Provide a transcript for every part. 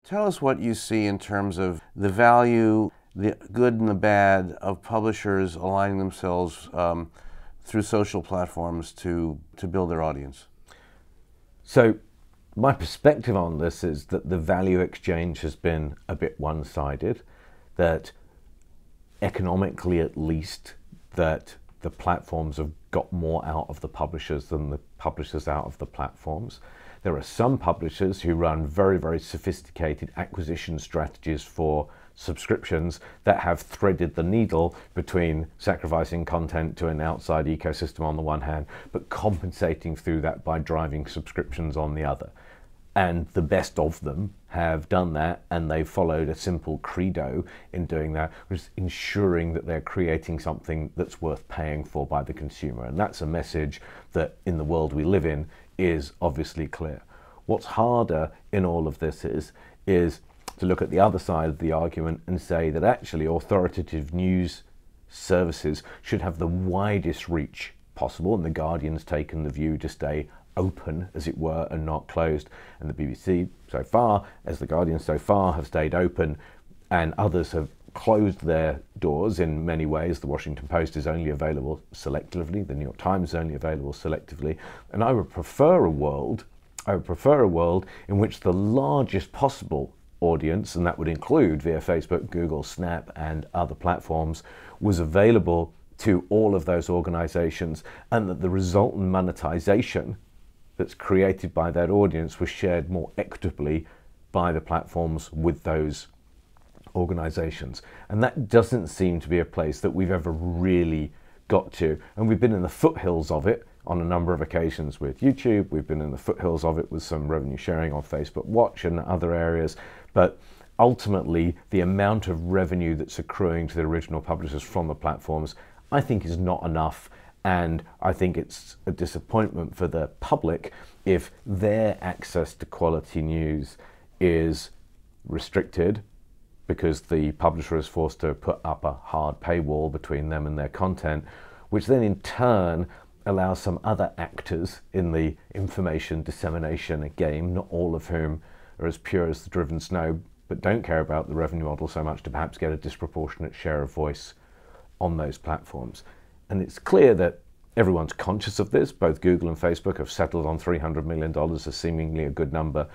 Tell us what you see in terms of the value, the good and the bad of publishers aligning themselves through social platforms to build their audience. So my perspective on this is that the value exchange has been a bit one-sided, that economically at least, that the platforms have got more out of the publishers than the publishers out of the platforms. There are some publishers who run very, very sophisticated acquisition strategies for subscriptions that have threaded the needle between sacrificing content to an outside ecosystem on the one hand, but compensating through that by driving subscriptions on the other. And the best of them have done that, and they've followed a simple credo in doing that, which is ensuring that they're creating something that's worth paying for by the consumer. And that's a message that in the world we live in is obviously clear. What's harder in all of this is to look at the other side of the argument and say that actually authoritative news services should have the widest reach possible, and the Guardian's taken the view to stay open, as it were, and not closed, and the BBC so far, as the Guardian so far, have stayed open, and others have closed their doors in many ways. The Washington Post is only available selectively, the New York Times is only available selectively, and I would prefer a world in which the largest possible audience, and that would include via Facebook, Google, Snap, and other platforms, was available to all of those organizations, and that the resultant monetization that's created by that audience was shared more equitably by the platforms with those organizations. And that doesn't seem to be a place that we've ever really got to. And we've been in the foothills of it on a number of occasions with YouTube. We've been in the foothills of it with some revenue sharing on Facebook Watch and other areas. But ultimately, the amount of revenue that's accruing to the original publishers from the platforms, I think, is not enough. And I think it's a disappointment for the public if their access to quality news is restricted because the publisher is forced to put up a hard paywall between them and their content, which then in turn allows some other actors in the information dissemination game, not all of whom are as pure as the driven snow, but don't care about the revenue model so much, to perhaps get a disproportionate share of voice on those platforms. And it's clear that everyone's conscious of this. Both Google and Facebook have settled on $300 million as seemingly a good number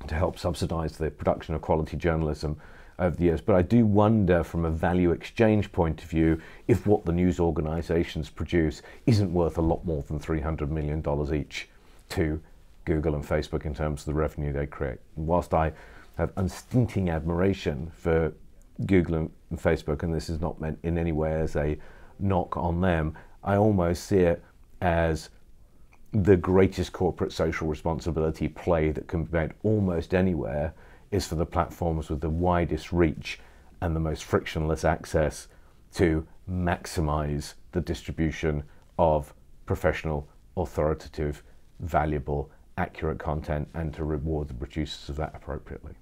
to help subsidize the production of quality journalism over the years. But I do wonder, from a value exchange point of view, if what the news organizations produce isn't worth a lot more than $300 million each to Google and Facebook in terms of the revenue they create. And whilst I have unstinting admiration for Google and Facebook, and this is not meant in any way as a knock on them, I almost see it as the greatest corporate social responsibility play that can be made almost anywhere is for the platforms with the widest reach and the most frictionless access to maximize the distribution of professional, authoritative, valuable, accurate content, and to reward the producers of that appropriately.